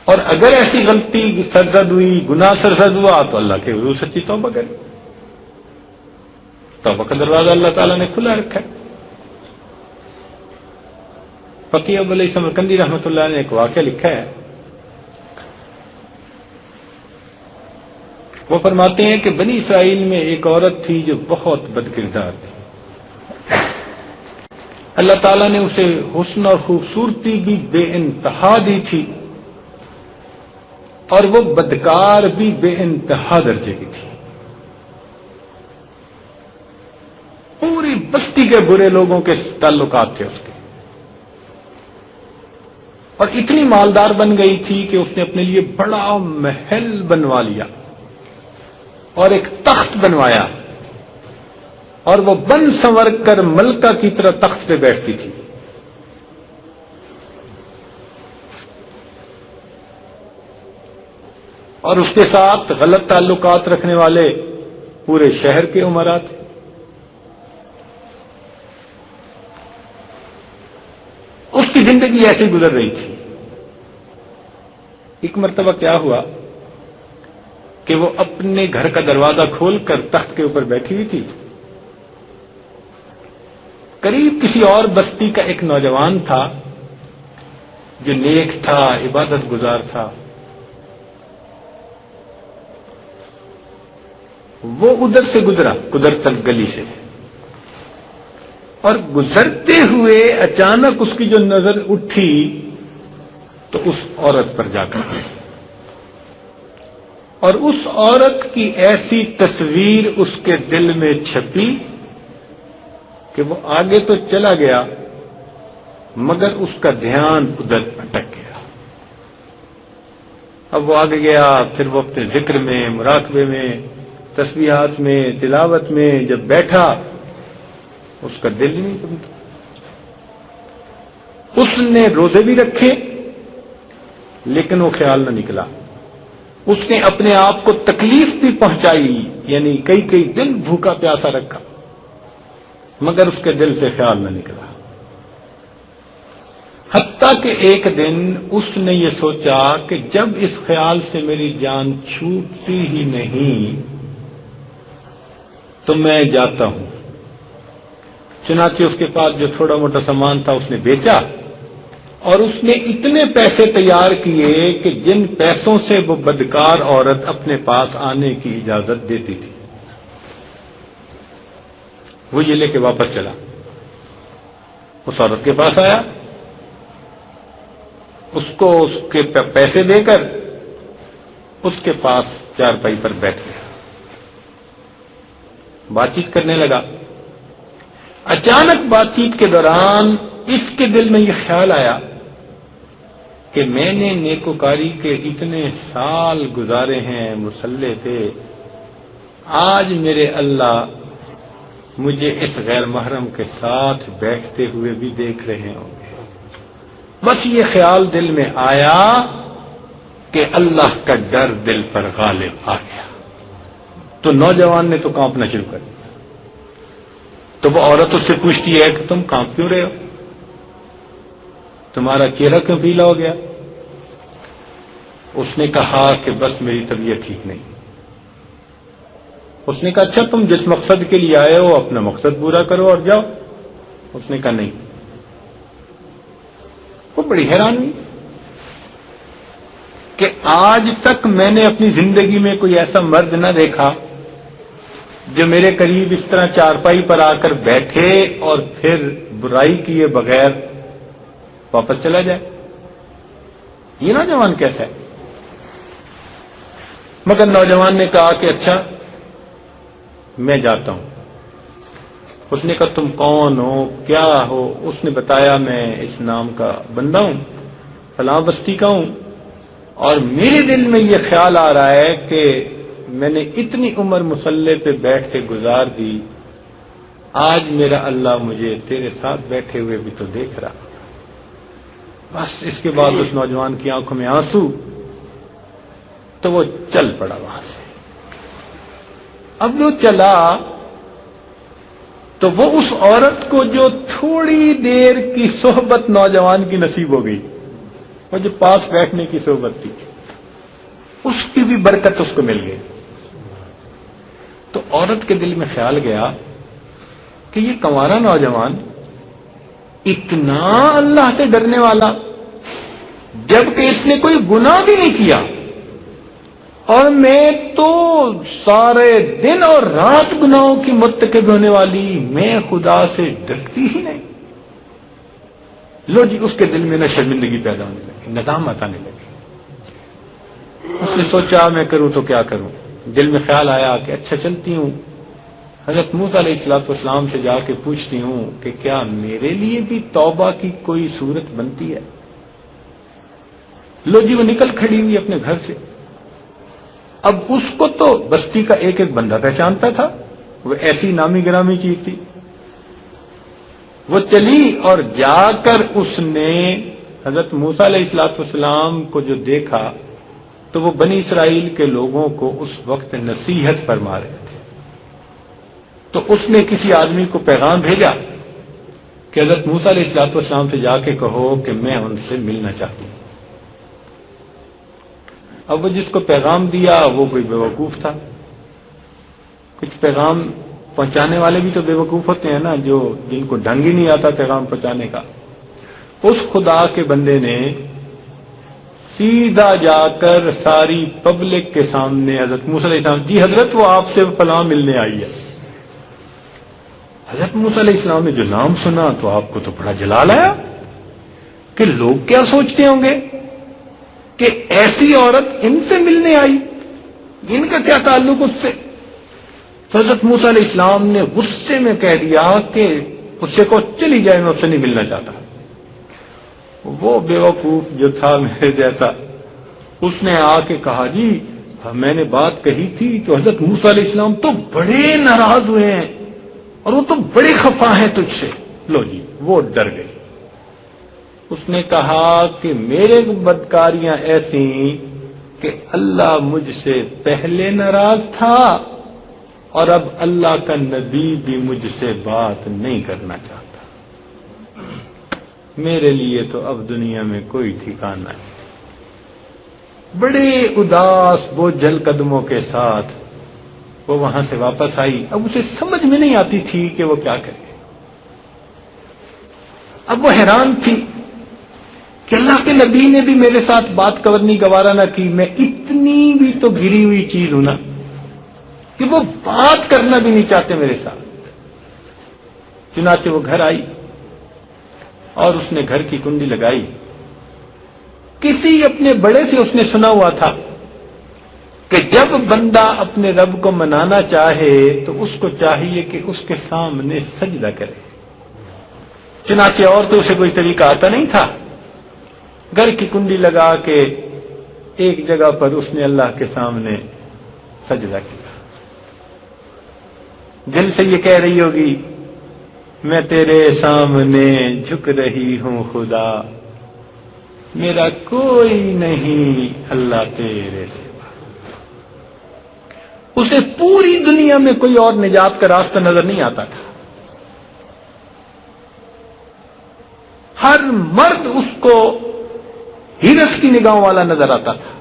اور اگر ایسی غلطی سرزد ہوئی، گناہ سرزد ہوا، تو اللہ کے حضور سچی توبہ کرے. توبہ کا دروازہ اللہ تعالیٰ نے کھلا رکھا ہے. فقیہ ابو علی سمرقندی رحمۃ اللہ نے ایک واقعہ لکھا ہے. وہ فرماتے ہیں کہ بنی اسرائیل میں ایک عورت تھی جو بہت بد کردار تھی. اللہ تعالیٰ نے اسے حسن اور خوبصورتی بھی بے انتہا دی تھی، اور وہ بدکار بھی بے انتہا درجے کی تھی. پوری بستی کے برے لوگوں کے تعلقات تھے اس کے، اور اتنی مالدار بن گئی تھی کہ اس نے اپنے لیے بڑا محل بنوا لیا اور ایک تخت بنوایا، اور وہ بن سنور کر ملکہ کی طرح تخت پہ بیٹھتی تھی. اور اس کے ساتھ غلط تعلقات رکھنے والے پورے شہر کے امراء تھے. اس کی زندگی ایسی گزر رہی تھی. ایک مرتبہ کیا ہوا کہ وہ اپنے گھر کا دروازہ کھول کر تخت کے اوپر بیٹھی ہوئی تھی. قریب کسی اور بستی کا ایک نوجوان تھا جو نیک تھا، عبادت گزار تھا. وہ ادھر سے گزرا، قدرتن گلی سے، اور گزرتے ہوئے اچانک اس کی جو نظر اٹھی تو اس عورت پر جا کر، اور اس عورت کی ایسی تصویر اس کے دل میں چھپی کہ وہ آگے تو چلا گیا مگر اس کا دھیان ادھر اٹک گیا. اب وہ آگے گیا، پھر وہ اپنے ذکر میں، مراقبے میں، تسبیحات میں، تلاوت میں جب بیٹھا، اس کا دل ہی نہیں چلتا. اس نے روزے بھی رکھے لیکن وہ خیال نہ نکلا. اس نے اپنے آپ کو تکلیف بھی پہنچائی، یعنی کئی دن بھوکا پیاسا رکھا مگر اس کے دل سے خیال نہ نکلا. حتیٰ کہ ایک دن اس نے یہ سوچا کہ جب اس خیال سے میری جان چھوٹتی ہی نہیں تو میں جاتا ہوں. چنانچہ اس کے پاس جو تھوڑا موٹا سامان تھا اس نے بیچا، اور اس نے اتنے پیسے تیار کیے کہ جن پیسوں سے وہ بدکار عورت اپنے پاس آنے کی اجازت دیتی تھی وہ یہ لے کے واپس چلا. اس عورت کے پاس آیا، اس کو اس کے پیسے دے کر اس کے پاس چارپائی پر بیٹھ گیا، بات چیت کرنے لگا. اچانک بات چیت کے دوران اس کے دل میں یہ خیال آیا کہ میں نے نیکوکاری کے اتنے سال گزارے ہیں مصلے پہ، آج میرے اللہ مجھے اس غیر محرم کے ساتھ بیٹھتے ہوئے بھی دیکھ رہے ہوں گے. بس یہ خیال دل میں آیا کہ اللہ کا ڈر دل پر غالب آ گیا. تو نوجوان نے تو کانپنا شروع کر دیا. تو وہ عورت اس سے پوچھتی ہے کہ تم کانپ کیوں رہے ہو، تمہارا چہرہ کیوں پیلا ہو گیا؟ اس نے کہا کہ بس میری طبیعت ٹھیک نہیں. اس نے کہا اچھا تم جس مقصد کے لیے آئے ہو اپنا مقصد پورا کرو اور جاؤ. اس نے کہا نہیں. وہ بڑی حیران ہوئی کہ آج تک میں نے اپنی زندگی میں کوئی ایسا مرد نہ دیکھا جو میرے قریب اس طرح چارپائی پر آ کر بیٹھے اور پھر برائی کیے بغیر واپس چلا جائے. یہ نوجوان کیسا ہے؟ مگر نوجوان نے کہا کہ اچھا میں جاتا ہوں. اس نے کہا تم کون ہو، کیا ہو؟ اس نے بتایا میں اس نام کا بندہ ہوں، فلاں بستی کا ہوں، اور میرے دل میں یہ خیال آ رہا ہے کہ میں نے اتنی عمر مصلے پہ بیٹھ کے گزار دی، آج میرا اللہ مجھے تیرے ساتھ بیٹھے ہوئے بھی تو دیکھ رہا. بس اس کے بعد اس نوجوان کی آنکھوں میں آنسو، تو وہ چل پڑا وہاں سے. اب جو چلا تو وہ اس عورت کو جو تھوڑی دیر کی صحبت نوجوان کی نصیب ہو گئی، وہ جو پاس بیٹھنے کی صحبت تھی اس کی بھی برکت اس کو مل گئی. تو عورت کے دل میں خیال گیا کہ یہ کنوارا نوجوان اتنا اللہ سے ڈرنے والا، جبکہ اس نے کوئی گناہ بھی نہیں کیا، اور میں تو سارے دن اور رات گناہوں کی مرتکب ہونے والی، میں خدا سے ڈرتی ہی نہیں. لو جی، اس کے دل میں نہ شرمندگی پیدا ہونے لگی، ندامت آنے لگی. اس نے سوچا میں کروں تو کیا کروں. دل میں خیال آیا کہ اچھا چلتی ہوں حضرت موسیٰ علیہ الصلوۃ والسلام سے جا کے پوچھتی ہوں کہ کیا میرے لیے بھی توبہ کی کوئی صورت بنتی ہے. لو جی، وہ نکل کھڑی ہوئی اپنے گھر سے. اب اس کو تو بستی کا ایک ایک بندہ پہچانتا تھا، وہ ایسی نامی گرامی چیز تھی. وہ چلی اور جا کر اس نے حضرت موسیٰ علیہ الصلوۃ والسلام کو جو دیکھا تو وہ بنی اسرائیل کے لوگوں کو اس وقت نصیحت فرما رہے تھے. تو اس نے کسی آدمی کو پیغام بھیجا کہ حضرت موسیٰ علیہ الصلوۃ والسلام سے جا کے کہو کہ میں ان سے ملنا چاہتی ہوں. اب وہ جس کو پیغام دیا وہ کوئی بیوقوف تھا. کچھ پیغام پہنچانے والے بھی تو بیوقوف ہوتے ہیں نا، جو جن کو ڈھنگ ہی نہیں آتا پیغام پہنچانے کا. اس خدا کے بندے نے سیدھا جا کر ساری پبلک کے سامنے حضرت موسیٰ علیہ السلام، جی حضرت وہ آپ سے فلاں ملنے آئی ہے. حضرت موسیٰ علیہ السلام نے جو نام سنا تو آپ کو تو بڑا جلال آیا کہ لوگ کیا سوچتے ہوں گے کہ ایسی عورت ان سے ملنے آئی، ان کا کیا تعلق اس سے. تو حضرت موسیٰ علیہ السلام نے غصے میں کہہ دیا کہ اس سے کو چلی جائے، میں اس سے نہیں ملنا چاہتا. وہ بیوقوف جو تھا میرے جیسا، اس نے آ کے کہا جی میں نے بات کہی تھی تو حضرت موسیٰ علیہ السلام تو بڑے ناراض ہوئے ہیں اور وہ تو بڑے خفا ہیں تجھ سے. لو جی، وہ ڈر گئی. اس نے کہا کہ میرے بدکاریاں ایسی کہ اللہ مجھ سے پہلے ناراض تھا اور اب اللہ کا نبی بھی مجھ سے بات نہیں کرنا چاہتا. میرے لیے تو اب دنیا میں کوئی ٹھکانہ نہیں. بڑے اداس بوجھل قدموں کے ساتھ وہ وہاں سے واپس آئی. اب اسے سمجھ میں نہیں آتی تھی کہ وہ کیا کرے. اب وہ حیران تھی کہ اللہ کے نبی نے بھی میرے ساتھ بات کرنی گوارا نہ کی. میں اتنی بھی تو گری ہوئی چیز ہوں نا کہ وہ بات کرنا بھی نہیں چاہتے میرے ساتھ. چنانچہ وہ گھر آئی اور اس نے گھر کی کنڈی لگائی. کسی اپنے بڑے سے اس نے سنا ہوا تھا کہ جب بندہ اپنے رب کو منانا چاہے تو اس کو چاہیے کہ اس کے سامنے سجدہ کرے. چنانچہ اور تو اسے کوئی طریقہ آتا نہیں تھا. گھر کی کنڈی لگا کے ایک جگہ پر اس نے اللہ کے سامنے سجدہ کیا. دل سے یہ کہہ رہی ہوگی میں تیرے سامنے جھک رہی ہوں خدا، میرا کوئی نہیں اللہ تیرے سوا. اسے پوری دنیا میں کوئی اور نجات کا راستہ نظر نہیں آتا تھا. ہر مرد اس کو ہرس کی نگاہوں والا نظر آتا تھا.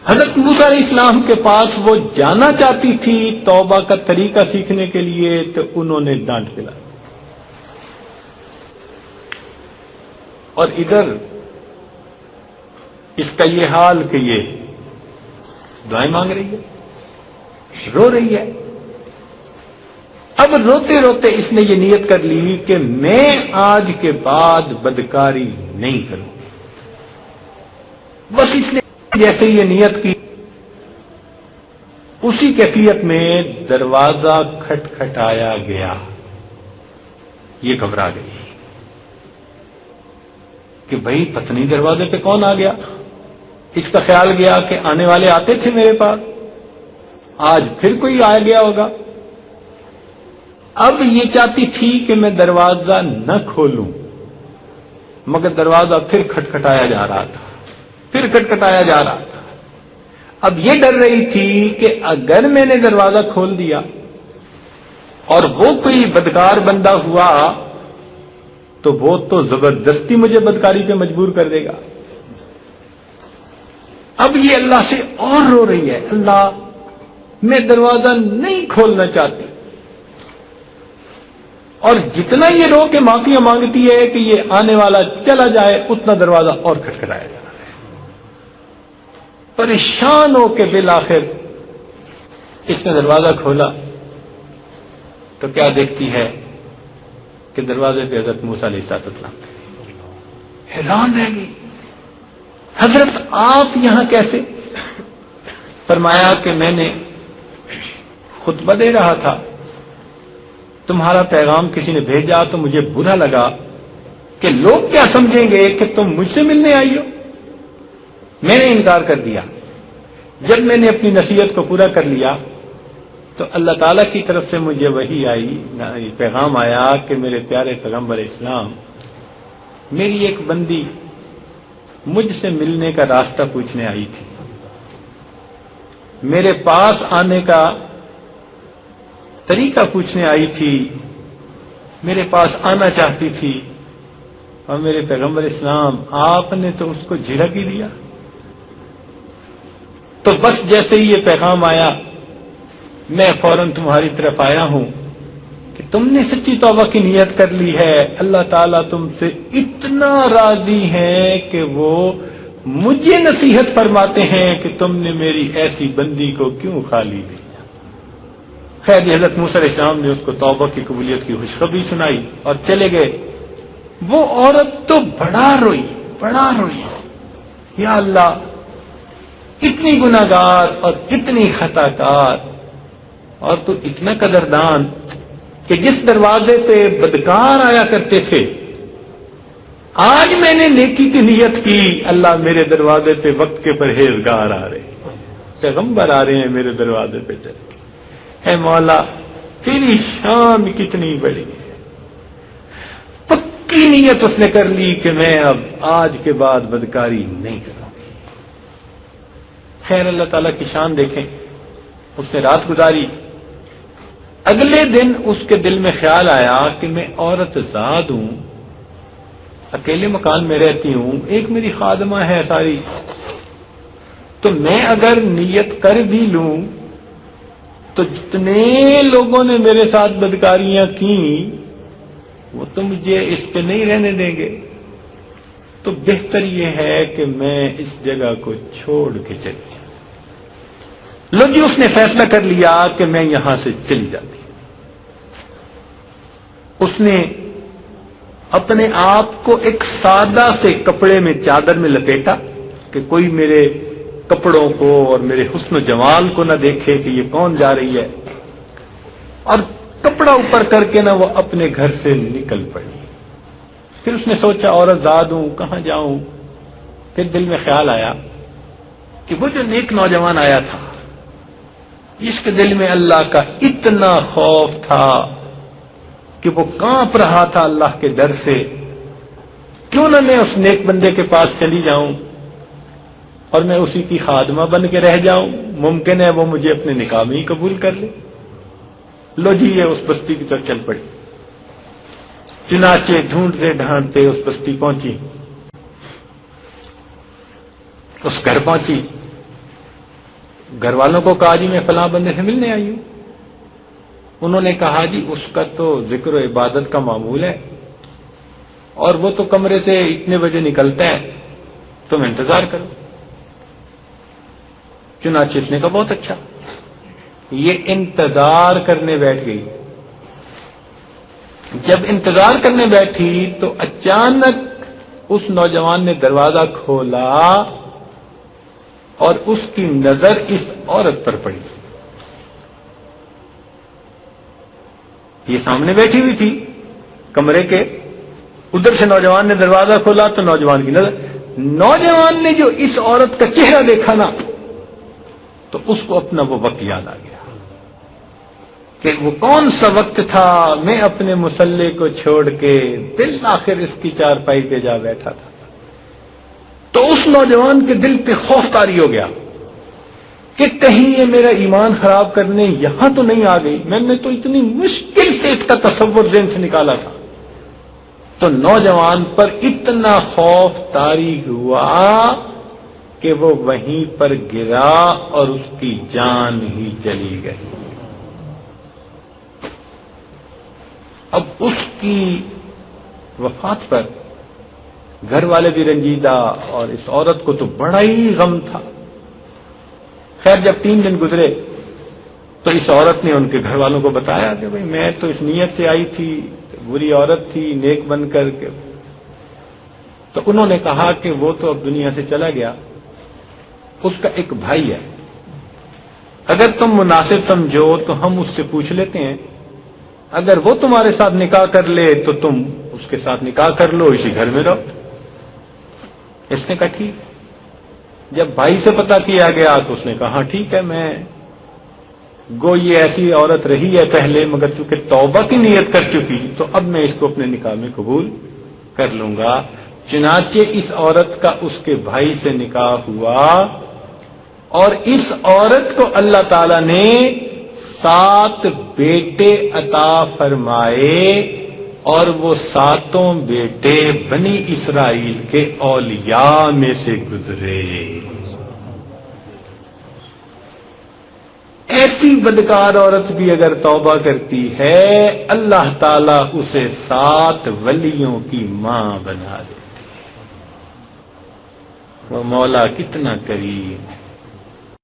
حضرت موسیٰ علیہ السلام کے پاس وہ جانا چاہتی تھی توبہ کا طریقہ سیکھنے کے لیے تو انہوں نے ڈانٹ دلا. اور ادھر اس کا یہ حال کہ یہ دعائیں مانگ رہی ہے، رو رہی ہے. اب روتے روتے اس نے یہ نیت کر لی کہ میں آج کے بعد بدکاری نہیں کروں. بس اس نے جیسے یہ نیت کی اسی کیفیت میں دروازہ کھٹکھٹایا گیا. یہ گھبرا گئی کہ بھئی پتہ نہیں دروازے پہ کون آ گیا. اس کا خیال گیا کہ آنے والے آتے تھے میرے پاس، آج پھر کوئی آ گیا ہوگا. اب یہ چاہتی تھی کہ میں دروازہ نہ کھولوں، مگر دروازہ پھر کھٹکھٹایا جا رہا تھا، پھر کھٹکھٹایا جا رہا تھا. اب یہ ڈر رہی تھی کہ اگر میں نے دروازہ کھول دیا اور وہ کوئی بدکار بندہ ہوا تو وہ تو زبردستی مجھے بدکاری پہ مجبور کر دے گا. اب یہ اللہ سے اور رو رہی ہے، اللہ میں دروازہ نہیں کھولنا چاہتی. اور جتنا یہ رو کے معافی مانگتی ہے کہ یہ آنے والا چلا جائے، اتنا دروازہ اور کھٹکھٹایا جا رہا ہے. پریشان ہو کے بالآخر اس نے دروازہ کھولا تو کیا دیکھتی ہے کہ دروازے پہ حضرت موسیٰ علیہ السلام. حیران رہ گئی، حضرت آپ یہاں کیسے؟ فرمایا کہ میں نے خطبہ دے رہا تھا، تمہارا پیغام کسی نے بھیجا تو مجھے برا لگا کہ لوگ کیا سمجھیں گے کہ تم مجھ سے ملنے آئی ہو. میں نے انکار کر دیا. جب میں نے اپنی نصیحت کو پورا کر لیا تو اللہ تعالیٰ کی طرف سے مجھے وحی آئی، پیغام آیا کہ میرے پیارے پیغمبر اسلام، میری ایک بندی مجھ سے ملنے کا راستہ پوچھنے آئی تھی، میرے پاس آنے کا طریقہ پوچھنے آئی تھی، میرے پاس آنا چاہتی تھی، اور میرے پیغمبر اسلام آپ نے تو اس کو جھڑک ہی دیا. تو بس جیسے ہی یہ پیغام آیا میں فوراً تمہاری طرف آیا ہوں کہ تم نے سچی توبہ کی نیت کر لی ہے. اللہ تعالیٰ تم سے اتنا راضی ہے کہ وہ مجھے نصیحت فرماتے ہیں کہ تم نے میری ایسی بندی کو کیوں خالی دیا. خیر حضرت موسیٰ علیہ السلام نے اس کو توبہ کی قبولیت کی خوشخبری سنائی اور چلے گئے. وہ عورت تو بڑا روئی. یا اللہ، اتنی گناہگار اور اتنی خطا کار، اور تو اتنا قدردان کہ جس دروازے پہ بدکار آیا کرتے تھے آج میں نے نیکی کی نیت کی، اللہ میرے دروازے پہ وقت کے پرہیزگار آ رہے ہیں، پیغمبر آ رہے ہیں میرے دروازے پہ چلے. اے مولا تیری شان کتنی بڑی ہے. پکی نیت اس نے کر لی کہ میں اب آج کے بعد بدکاری نہیں کروں گی. خیر اللہ تعالیٰ کی شان دیکھیں، اس نے رات گزاری. اگلے دن اس کے دل میں خیال آیا کہ میں عورت زاد ہوں، اکیلے مکان میں رہتی ہوں، ایک میری خادمہ ہے ساری، تو میں اگر نیت کر بھی لوں تو جتنے لوگوں نے میرے ساتھ بدکاریاں کی وہ تو مجھے اس پہ نہیں رہنے دیں گے. تو بہتر یہ ہے کہ میں اس جگہ کو چھوڑ کے چلی جاؤں. لو جی اس نے فیصلہ کر لیا کہ میں یہاں سے چلی جاتی. اس نے اپنے آپ کو ایک سادہ سے کپڑے میں چادر میں لپیٹا کہ کوئی میرے کپڑوں کو اور میرے حسن و جمال کو نہ دیکھے کہ یہ کون جا رہی ہے، اور کپڑا اوپر کر کے نہ وہ اپنے گھر سے نکل پڑی. پھر اس نے سوچا عورت زاد ہوں، کہاں جاؤں. پھر دل میں خیال آیا کہ وہ جو نیک نوجوان آیا تھا جس کے دل میں اللہ کا اتنا خوف تھا کہ وہ کانپ رہا تھا اللہ کے ڈر سے، کیوں نہ میں اس نیک بندے کے پاس چلی جاؤں اور میں اسی کی خادمہ بن کے رہ جاؤں. ممکن ہے وہ مجھے اپنے نکاح میں ہی قبول کر لے. لو جی یہ اس بستی کی طرف چل پڑی. چنانچہ ڈھونڈتے ڈھانڈتے اس بستی پہنچی، اس گھر پہنچی. گھر والوں کو کہا جی میں فلاں بندے سے ملنے آئی ہوں. انہوں نے کہا جی اس کا تو ذکر و عبادت کا معمول ہے اور وہ تو کمرے سے اتنے بجے نکلتا ہے، تم انتظار کرو. چنانچہ اس نے کہا بہت اچھا. یہ انتظار کرنے بیٹھ گئی. جب انتظار کرنے بیٹھی تو اچانک اس نوجوان نے دروازہ کھولا اور اس کی نظر اس عورت پر پڑی. یہ سامنے بیٹھی ہوئی تھی کمرے کے، ادھر سے نوجوان نے دروازہ کھولا تو نوجوان کی نظر، نوجوان نے جو اس عورت کا چہرہ دیکھا نا تو اس کو اپنا وہ وقت یاد آ گیا کہ وہ کون سا وقت تھا میں اپنے مصلے کو چھوڑ کے بالآخر اس کی چارپائی پہ جا بیٹھا تھا. تو اس نوجوان کے دل پہ خوف طاری ہو گیا کہ کہیں یہ میرا ایمان خراب کرنے یہاں تو نہیں آ گئی. میں نے تو اتنی مشکل سے اس کا تصور ذہن سے نکالا تھا. تو تو نوجوان پر اتنا خوف طاری ہوا کہ وہ وہیں پر گرا اور اس کی جان ہی چلی گئی۔ اب اس کی وفات پر گھر والے بھی رنجیدہ اور اس عورت کو تو بڑا ہی غم تھا۔ خیر جب 3 دن گزرے تو اس عورت نے ان کے گھر والوں کو بتایا کہ بھئی میں تو اس نیت سے آئی تھی، بری عورت تھی نیک بن کر کے۔ تو انہوں نے کہا کہ وہ تو اب دنیا سے چلا گیا، اس کا ایک بھائی ہے، اگر تم مناسب سمجھو تو ہم اس سے پوچھ لیتے ہیں، اگر وہ تمہارے ساتھ نکاح کر لے تو تم اس کے ساتھ نکاح کر لو، اسی گھر میں رہو۔ اس نے کہا ٹھیک۔ جب بھائی سے پتہ کیا گیا تو اس نے کہا ٹھیک ہے، میں گو یہ ایسی عورت رہی ہے پہلے مگر چونکہ توبہ کی نیت کر چکی تو اب میں اس کو اپنے نکاح میں قبول کر لوں گا۔ چنانچہ اس عورت کا اس کے بھائی سے نکاح ہوا اور اس عورت کو اللہ تعالی نے 7 بیٹے عطا فرمائے اور وہ 7 بیٹے بنی اسرائیل کے اولیاء میں سے گزرے۔ ایسی بدکار عورت بھی اگر توبہ کرتی ہے اللہ تعالیٰ اسے 7 ولیوں کی ماں بنا دیتے ہیں۔ وہ مولا کتنا کریم ہے۔